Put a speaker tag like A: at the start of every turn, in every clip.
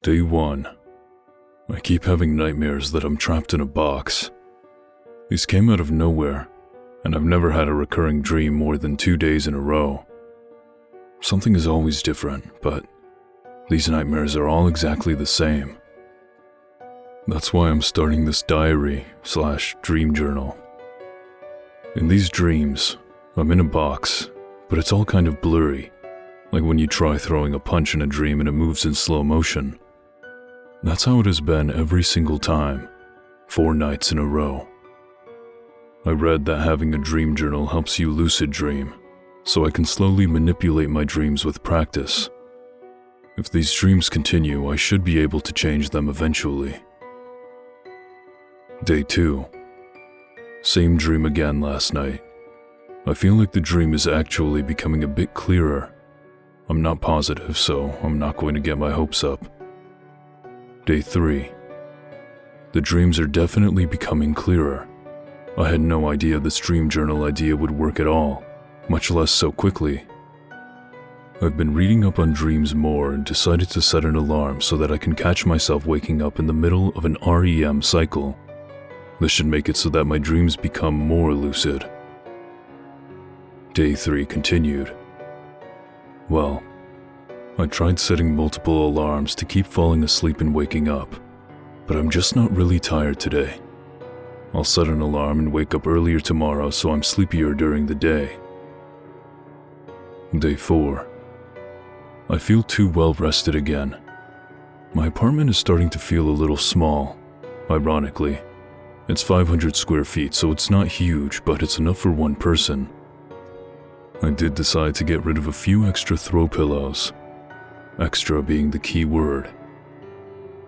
A: Day 1. I keep having nightmares that I'm trapped in a box. These came out of nowhere, and I've never had a recurring dream more than 2 days in a row. Something is always different, but these nightmares are all exactly the same. That's why I'm starting this diary/dream journal. In these dreams, I'm in a box, but it's all kind of blurry, like when you try throwing a punch in a dream and it moves in slow motion. That's how it has been every single time, 4 nights in a row. I read that having a dream journal helps you lucid dream, so I can slowly manipulate my dreams with practice. If these dreams continue, I should be able to change them eventually. Day 2. Same dream again last night. I feel like the dream is actually becoming a bit clearer. I'm not positive, so I'm not going to get my hopes up. Day 3. The dreams are definitely becoming clearer. I had no idea this dream journal idea would work at all, much less so quickly. I've been reading up on dreams more and decided to set an alarm so that I can catch myself waking up in the middle of an REM cycle. This should make it so that my dreams become more lucid. Day 3 continued. Well, I tried setting multiple alarms to keep falling asleep and waking up, but I'm just not really tired today. I'll set an alarm and wake up earlier tomorrow so I'm sleepier during the day. Day 4. I feel too well rested again. My apartment is starting to feel a little small, ironically. It's 500 square feet, so it's not huge, but it's enough for one person. I did decide to get rid of a few extra throw pillows. Extra being the key word.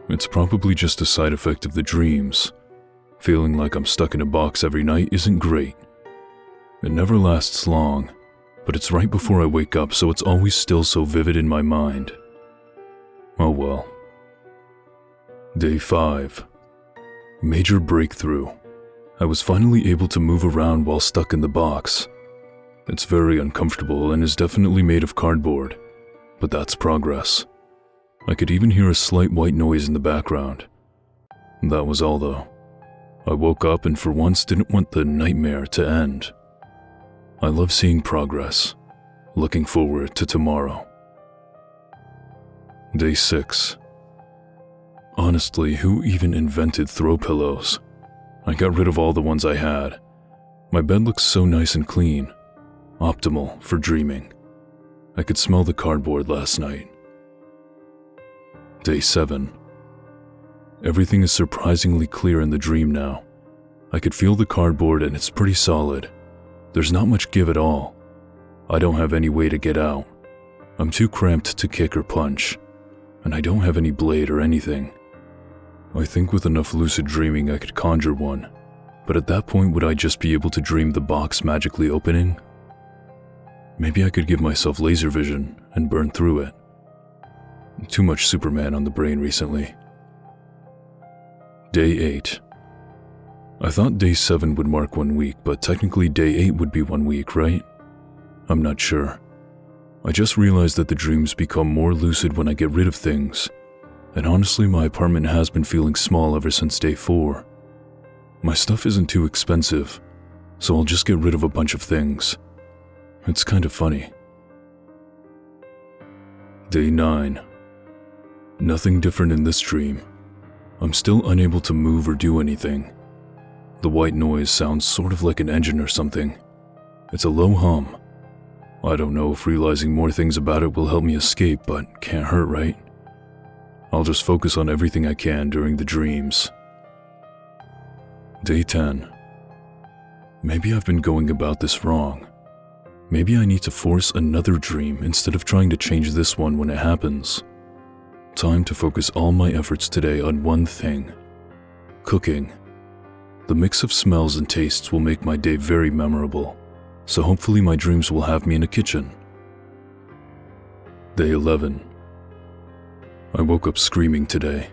A: It's probably just a side effect of the dreams. Feeling like I'm stuck in a box every night isn't great. It never lasts long, but it's right before I wake up, so it's always still so vivid in my mind. Oh well. Day 5. Major breakthrough. I was finally able to move around while stuck in the box. It's very uncomfortable and is definitely made of cardboard, but that's progress. I could even hear a slight white noise in the background. That was all though. I woke up and for once didn't want the nightmare to end. I love seeing progress. Looking forward to tomorrow. Day 6. Honestly, who even invented throw pillows? I got rid of all the ones I had. My bed looks so nice and clean. Optimal for dreaming. I could smell the cardboard last night. Day 7. Everything is surprisingly clear in the dream now. I could feel the cardboard and it's pretty solid. There's not much give at all. I don't have any way to get out. I'm too cramped to kick or punch, and I don't have any blade or anything. I think with enough lucid dreaming I could conjure one, but at that point would I just be able to dream the box magically opening? Maybe I could give myself laser vision and burn through it. Too much Superman on the brain recently. Day 8. I thought day 7 would mark 1 week, but technically day 8 would be 1 week, right? I'm not sure. I just realized that the dreams become more lucid when I get rid of things, and honestly my apartment has been feeling small ever since day 4. My stuff isn't too expensive, so I'll just get rid of a bunch of things. It's kind of funny. Day 9. Nothing different in this dream. I'm still unable to move or do anything. The white noise sounds sort of like an engine or something. It's a low hum. I don't know if realizing more things about it will help me escape, but can't hurt, right? I'll just focus on everything I can during the dreams. Day 10. Maybe I've been going about this wrong. Maybe I need to force another dream instead of trying to change this one when it happens. Time to focus all my efforts today on one thing. Cooking. The mix of smells and tastes will make my day very memorable, so hopefully my dreams will have me in a kitchen. Day 11. I woke up screaming today.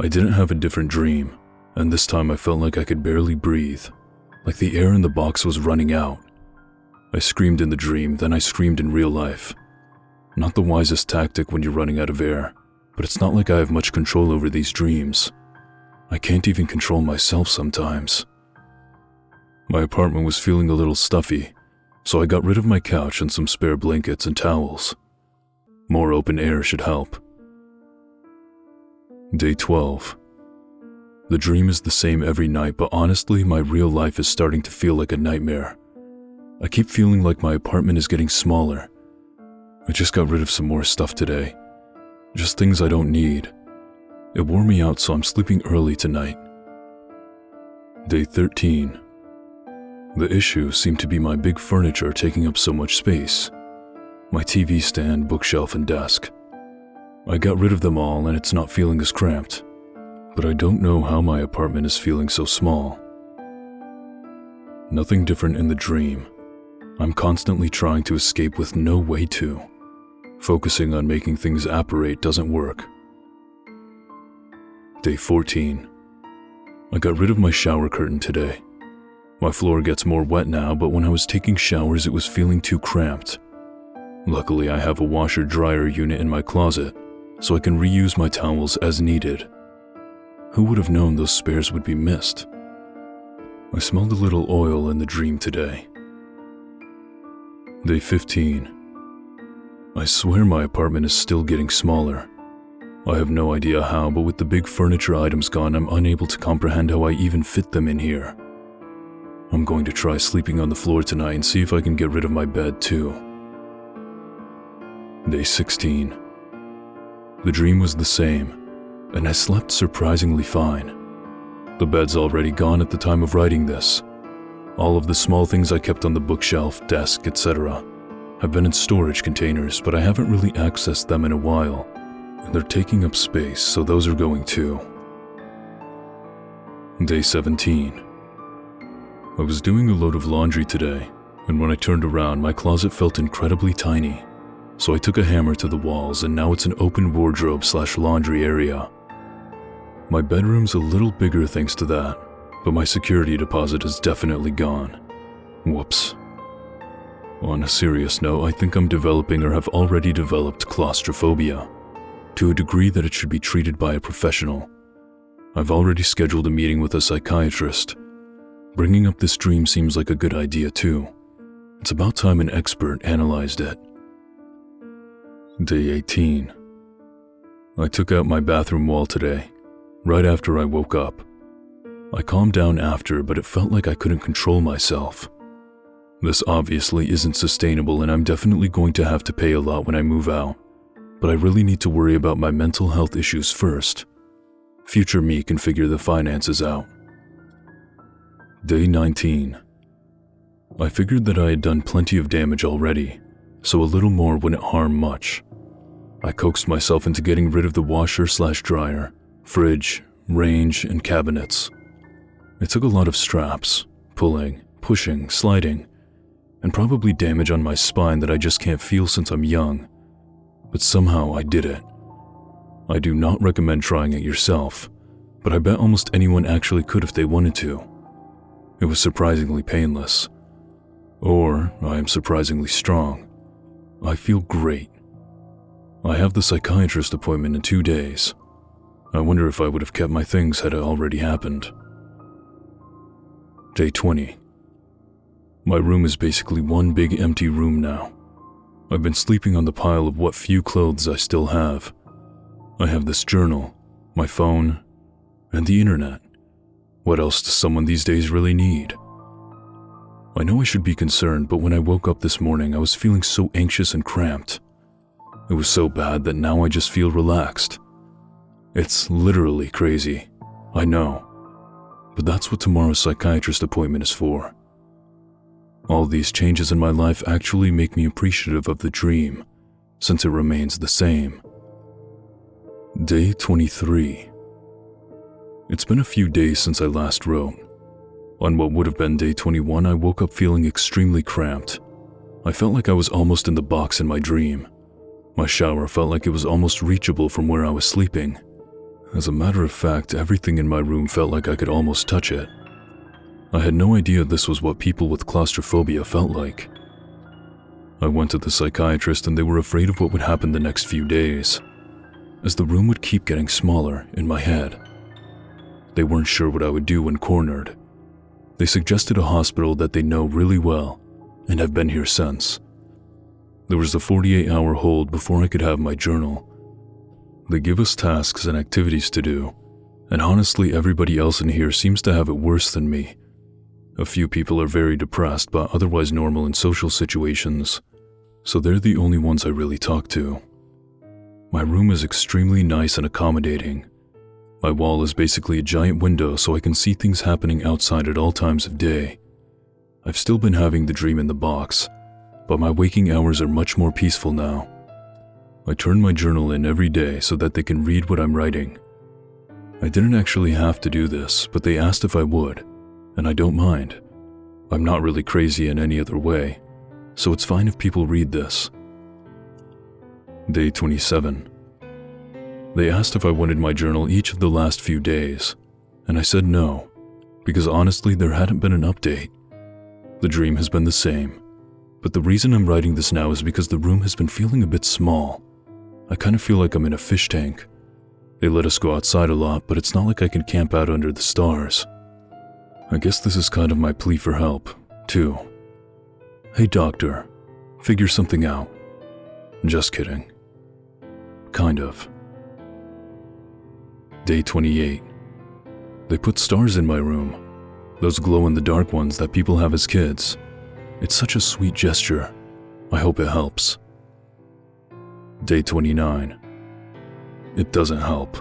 A: I didn't have a different dream, and this time I felt like I could barely breathe, like the air in the box was running out. I screamed in the dream, then I screamed in real life. Not the wisest tactic when you're running out of air, but it's not like I have much control over these dreams. I can't even control myself sometimes. My apartment was feeling a little stuffy, so I got rid of my couch and some spare blankets and towels. More open air should help. Day 12. The dream is the same every night, but honestly, my real life is starting to feel like a nightmare. I keep feeling like my apartment is getting smaller. I just got rid of some more stuff today. Just things I don't need. It wore me out, so I'm sleeping early tonight. Day 13. The issue seemed to be my big furniture taking up so much space. My TV stand, bookshelf, and desk. I got rid of them all and it's not feeling as cramped. But I don't know how my apartment is feeling so small. Nothing different in the dream. I'm constantly trying to escape with no way to. Focusing on making things apparate doesn't work. Day 14. I got rid of my shower curtain today. My floor gets more wet now, but when I was taking showers it was feeling too cramped. Luckily I have a washer-dryer unit in my closet, so I can reuse my towels as needed. Who would have known those spares would be missed? I smelled a little oil in the dream today. Day 15. I swear my apartment is still getting smaller. I have no idea how, but with the big furniture items gone, I'm unable to comprehend how I even fit them in here. I'm going to try sleeping on the floor tonight and see if I can get rid of my bed too. Day 16. The dream was the same, and I slept surprisingly fine. The bed's already gone at the time of writing this. All of the small things I kept on the bookshelf, desk, etc. have been in storage containers, but I haven't really accessed them in a while, and they're taking up space, so those are going too. Day 17. I was doing a load of laundry today, and when I turned around, my closet felt incredibly tiny, so I took a hammer to the walls, and now it's an open wardrobe/laundry area. My bedroom's a little bigger thanks to that, but my security deposit is definitely gone. Whoops. On a serious note, I think I'm developing or have already developed claustrophobia, to a degree that it should be treated by a professional. I've already scheduled a meeting with a psychiatrist. Bringing up this dream seems like a good idea too. It's about time an expert analyzed it. Day 18. I took out my bathroom wall today, right after I woke up. I calmed down after, but it felt like I couldn't control myself. This obviously isn't sustainable, and I'm definitely going to have to pay a lot when I move out, but I really need to worry about my mental health issues first. Future me can figure the finances out. Day 19. I figured that I had done plenty of damage already, so a little more wouldn't harm much. I coaxed myself into getting rid of the washer/dryer, fridge, range, and cabinets. It took a lot of straps, pulling, pushing, sliding, and probably damage on my spine that I just can't feel since I'm young. But somehow I did it. I do not recommend trying it yourself, but I bet almost anyone actually could if they wanted to. It was surprisingly painless. Or I am surprisingly strong. I feel great. I have the psychiatrist appointment in 2 days. I wonder if I would have kept my things had it already happened. Day 20. My room is basically one big empty room now. I've been sleeping on the pile of what few clothes I still have. I have this journal, my phone, and the internet. What else does someone these days really need? I know I should be concerned, but when I woke up this morning, I was feeling so anxious and cramped. It was so bad that now I just feel relaxed. It's literally crazy, I know, but that's what tomorrow's psychiatrist appointment is for. All these changes in my life actually make me appreciative of the dream, since it remains the same. Day 23. It's been a few days since I last wrote. On what would have been day 21, I woke up feeling extremely cramped. I felt like I was almost in the box in my dream. My shower felt like it was almost reachable from where I was sleeping. As a matter of fact, everything in my room felt like I could almost touch it. I had no idea this was what people with claustrophobia felt like. I went to the psychiatrist and they were afraid of what would happen the next few days. as the room would keep getting smaller in my head. They weren't sure what I would do when cornered. They suggested a hospital that they know really well and have been here since. There was a 48-hour hold before I could have my journal. They give us tasks and activities to do, and honestly everybody else in here seems to have it worse than me. A few people are very depressed but otherwise normal in social situations, so they're the only ones I really talk to. My room is extremely nice and accommodating. My wall is basically a giant window so I can see things happening outside at all times of day. I've still been having the dream in the box, but my waking hours are much more peaceful now. I turn my journal in every day so that they can read what I'm writing. I didn't actually have to do this, but they asked if I would, and I don't mind. I'm not really crazy in any other way, so it's fine if people read this. Day 27. They asked if I wanted my journal each of the last few days, and I said no, because honestly there hadn't been an update. The dream has been the same, but the reason I'm writing this now is because the room has been feeling a bit small. I kind of feel like I'm in a fish tank. They let us go outside a lot, but it's not like I can camp out under the stars. I guess this is kind of my plea for help, too. Hey doctor, figure something out. Just kidding. Kind of. Day 28. They put stars in my room. Those glow-in-the-dark ones that people have as kids. It's such a sweet gesture. I hope it helps. Day 29. It doesn't help.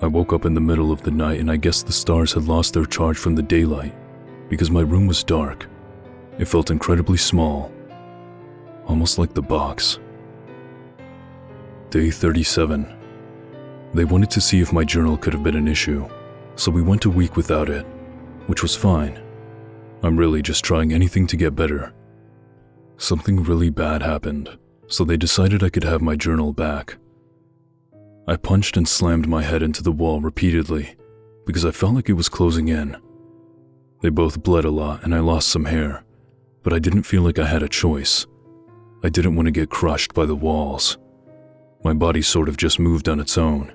A: I woke up in the middle of the night and I guess the stars had lost their charge from the daylight because my room was dark. It felt incredibly small, almost like the box. Day 37. They wanted to see if my journal could have been an issue, so we went a week without it, which was fine. I'm really just trying anything to get better. Something really bad happened, so they decided I could have my journal back. I punched and slammed my head into the wall repeatedly because I felt like it was closing in. They both bled a lot and I lost some hair, but I didn't feel like I had a choice. I didn't want to get crushed by the walls. My body sort of just moved on its own.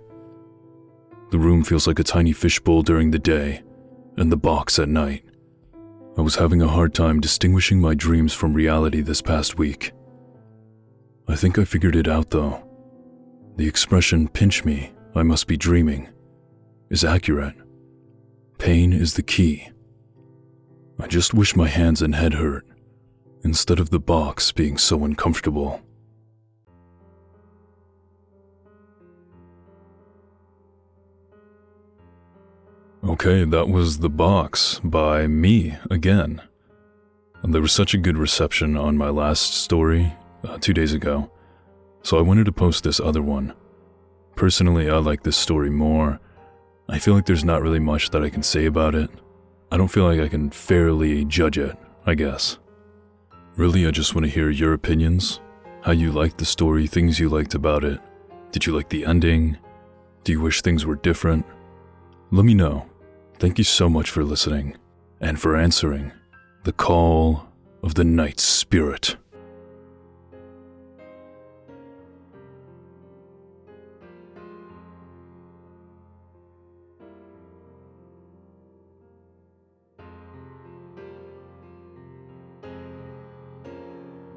A: The room feels like a tiny fishbowl during the day, and the box at night. I was having a hard time distinguishing my dreams from reality this past week. I think I figured it out though. The expression, "pinch me, I must be dreaming," is accurate. Pain is the key. I just wish my hands and head hurt, instead of the box being so uncomfortable. Okay, that was The Box by me again. And there was such a good reception on my last story 2 days ago, so I wanted to post this other one. Personally, I like this story more. I feel like there's not really much that I can say about it. I don't feel like I can fairly judge it, I guess. Really, I just want to hear your opinions, how you liked the story, things you liked about it. Did you like the ending? Do you wish things were different? Let me know. Thank you so much for listening, and for answering the call of the night spirit.